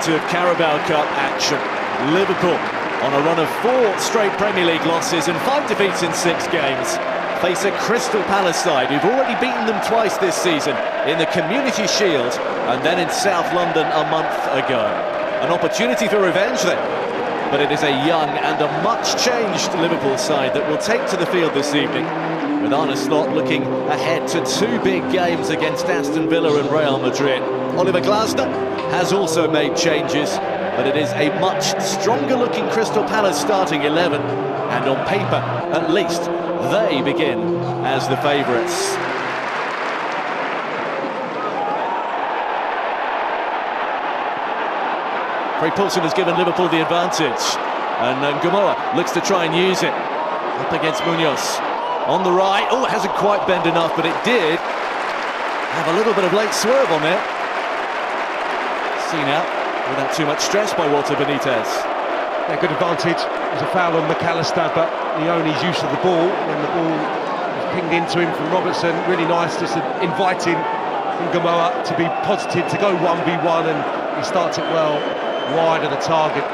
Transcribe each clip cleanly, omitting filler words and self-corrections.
bit of Carabao Cup action. Liverpool, on a run of 4 straight Premier League losses and 5 defeats in 6 games, face a Crystal Palace side who've already beaten them twice this season in the Community Shield and then in South London a month ago. An opportunity for revenge then, but it is a young and a much-changed Liverpool side that will take to the field this evening, with Arne Slot looking ahead to 2 big games against Aston Villa and Real Madrid. Oliver Glasner has also made changes, but it is a much stronger-looking Crystal Palace starting 11, and on paper, at least, they begin as the favourites. Craig Paulson has given Liverpool the advantage, and Gamoa looks to try and use it. Up against Munoz. On the right, oh, it hasn't quite bent enough, but it did have a little bit of late swerve on there. Seen out without too much stress by Walter Benitez. Yeah, good advantage. There's a foul on McAllister, but Leone's use of the ball when the ball was pinged into him from Robertson. Really nice, just inviting Gamoa to be positive, to go 1v1, and he starts it well, wide of the target.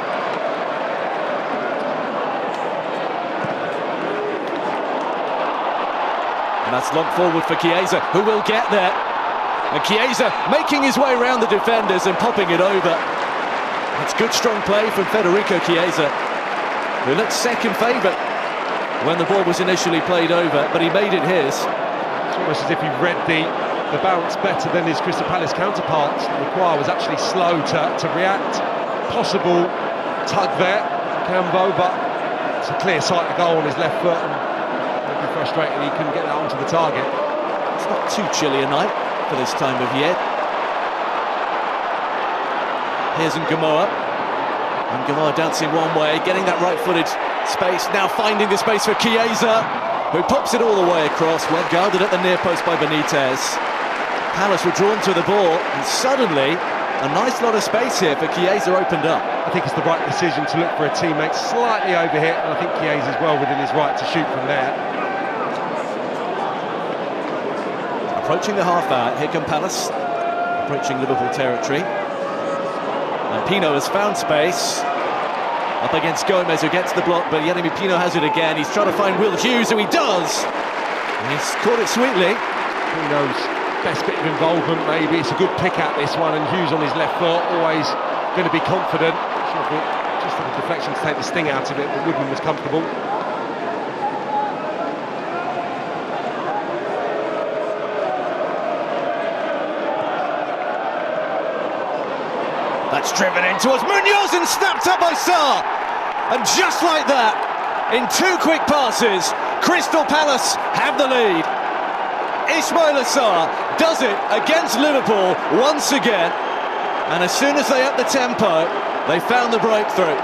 And that's long forward for Chiesa, who will get there. And Chiesa making his way around the defenders and popping it over. It's good strong play from Federico Chiesa, who looked second favourite when the ball was initially played over, but he made it his. It's almost as if he read the bounce better than his Crystal Palace counterparts. Maguire was actually slow to react. Possible tug there, Cambo, but it's a clear sight to goal on his left foot, and it'll be frustrating he couldn't get that onto the target. It's not too chilly a night for this time of year. Here's Gamoa, and Gamoa dancing one way, getting that right-footed space, now finding the space for Chiesa, who pops it all the way across, well guarded at the near post by Benitez. Palace were drawn to the ball, and suddenly a nice lot of space here for Chiesa opened up. I think it's the right decision to look for a teammate slightly over here, and I think Chiesa's well within his right to shoot from there. Approaching the half hour, here come Palace, approaching Liverpool territory. And Pino has found space, up against Gomez, who gets the block, but Yeremy Pino has it again. He's trying to find Will Hughes, who he does! And he's caught it sweetly. Pino's best bit of involvement, maybe. It's a good pick at this one, and Hughes on his left foot, always going to be confident. Just a deflection to take the sting out of it, but Woodman was comfortable. That's driven in towards Munoz and snapped up by Sarr. And just like that, in 2 quick passes, Crystal Palace have the lead. Ismaila Sarr does it against Liverpool once again. And as soon as they up the tempo, they found the breakthrough.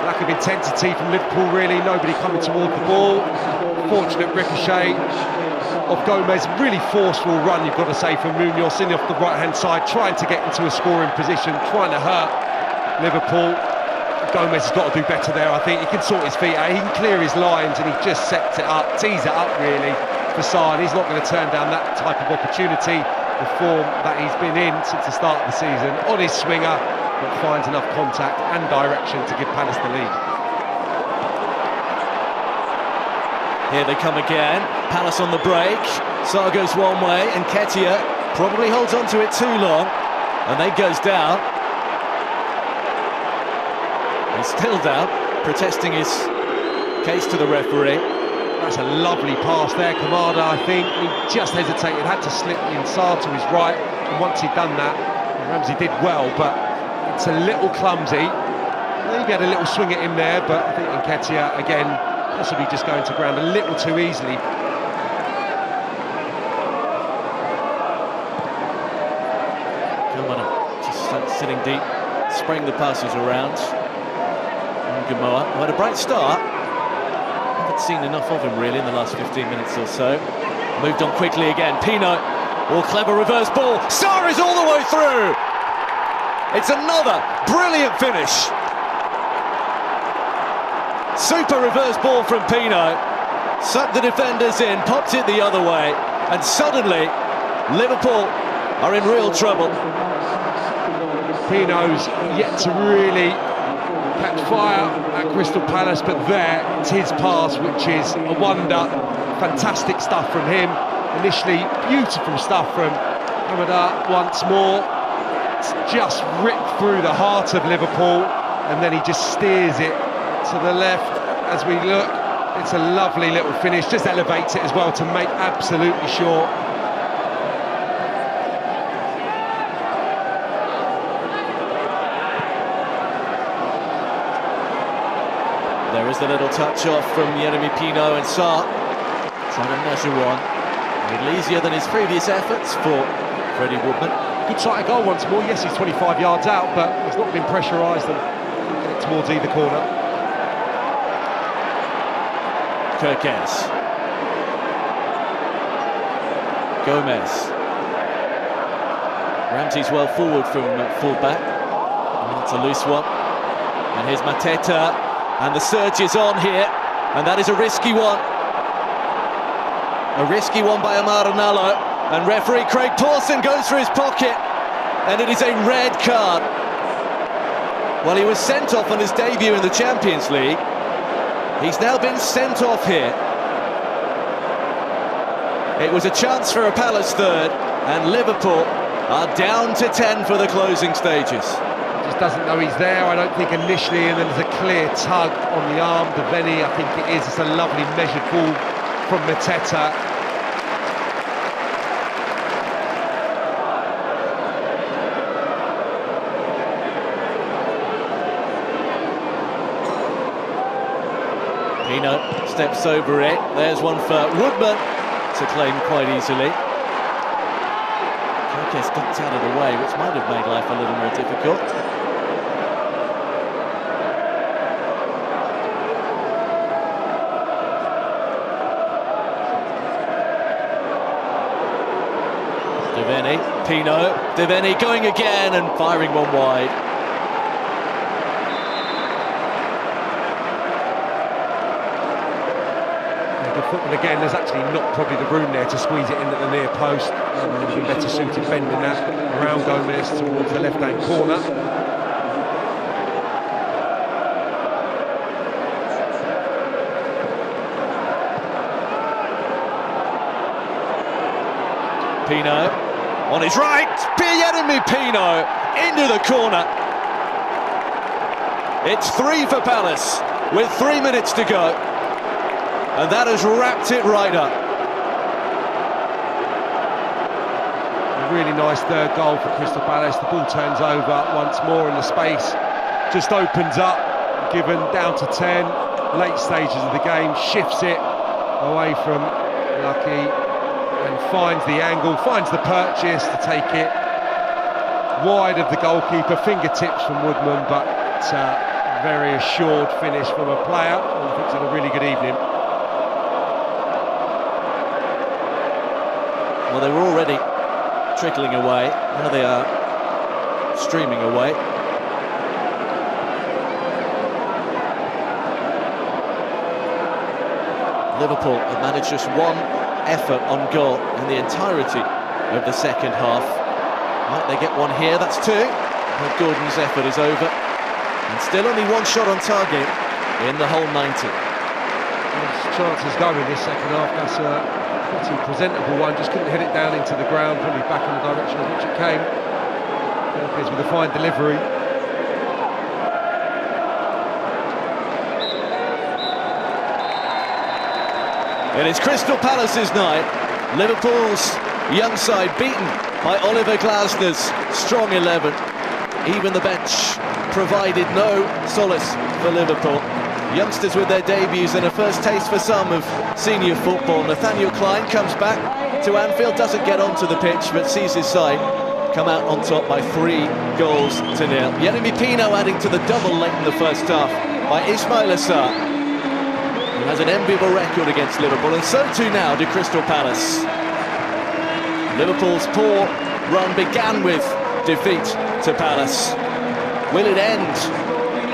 Lack of intensity from Liverpool, really. Nobody coming toward the ball. Fortunate ricochet of Gomez, really forceful run, you've got to say, from Munoz in off the right-hand side, trying to get into a scoring position, trying to hurt Liverpool. Gomez has got to do better there, I think. He can sort his feet out, he can clear his lines, and he just sets it up, tees it up, really, for Sarr, and he's not going to turn down that type of opportunity. The form that he's been in since the start of the season, on his swinger, but finds enough contact and direction to give Palace the lead. Here they come again, Palace on the break, Sarr goes one way, and Ketia probably holds on to it too long, and then goes down. He's still down, protesting his case to the referee. That's a lovely pass there, Kamada, I think. He just hesitated, had to slip in Sarr to his right, and once he'd done that, Ramsey did well, but it's a little clumsy. Maybe had a little swing at him there, but I think Nketiah, again, possibly just going to ground a little too easily. Gilman just sitting deep, spraying the passes around. And Gamoa, who had a bright start. Haven't seen enough of him really in the last 15 minutes or so. Moved on quickly again. Pino, all clever reverse ball. Sarr is all the way through. It's another brilliant finish. Super reverse ball from Pino, sucked the defenders in, popped it the other way, and suddenly Liverpool are in real trouble. Pino's yet to really catch fire at Crystal Palace, but there, it's his pass, which is a wonder. Fantastic stuff from him. Initially, beautiful stuff from Hamada once more. It's just ripped through the heart of Liverpool, and then he just steers it to the left as we look. It's a lovely little finish, just elevates it as well to make absolutely sure. There is the little touch off from Yeremy Pino, and Sarr trying to measure one. A little easier than his previous efforts for Freddie Woodman. Good sight of goal once more. Yes, he's 25 yards out, but he's not been pressurised and get it towards either corner. Kirkes. Gomez. Ramsey's well forward from full-back. That's a loose one. And here's Mateta. And the surge is on here. And that is a risky one. A risky one by Amar Nallo. And referee Craig Pawson goes for his pocket. And it is a red card. Well, he was sent off on his debut in the Champions League. He's now been sent off here. It was a chance for a Palace third, and Liverpool are down to 10 for the closing stages. Just doesn't know he's there, I don't think, initially, and then there's a clear tug on the arm. Deveni, I think it is. It's a lovely measured ball from Mateta. Pino steps over it. There's one for Woodman to claim quite easily. Kirkes ducked out of the way, which might have made life a little more difficult. Deveni, Pino, Deveni going again and firing one wide. Football again, there's actually not probably the room there to squeeze it in at the near post. Would be better suited bending that around Gomez towards the left-hand corner. Pino on his right, Yeremy Pino into the corner. It's 3 for Palace with 3 minutes to go. And that has wrapped it right up. A really nice third goal for Crystal Palace. The ball turns over once more and the space just opens up, given down to 10. Late stages of the game, shifts it away from Lucky and finds the angle, finds the purchase to take it wide of the goalkeeper. Fingertips from Woodman, but it's a very assured finish from a player. I think it's had a really good evening. Well, they were already trickling away. Now they are streaming away. Liverpool have managed just one effort on goal in the entirety of the second half. Might they get one here? That's 2. But Gordon's effort is over. And still only one shot on target in the whole 90. There's chances going in this second half. That's a pretty presentable one, just couldn't hit it down into the ground, probably back in the direction of which it came. Kirkes with a fine delivery. It is Crystal Palace's night. Liverpool's young side beaten by Oliver Glasner's strong 11. Even the bench provided no solace for Liverpool. Youngsters with their debuts and a first taste for some of senior football. Nathaniel Klein comes back to Anfield, doesn't get onto the pitch, but sees his side come out on top by 3 goals to 0. Yeremy Pino adding to the double late in the first half by Ismail Assar, who has an enviable record against Liverpool, and so too now do Crystal Palace. Liverpool's poor run began with defeat to Palace. Will it end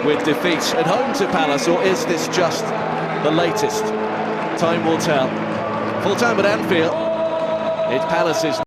with defeat at home to Palace, or is this just the latest? Time will tell. Full time at Anfield, it's Palace's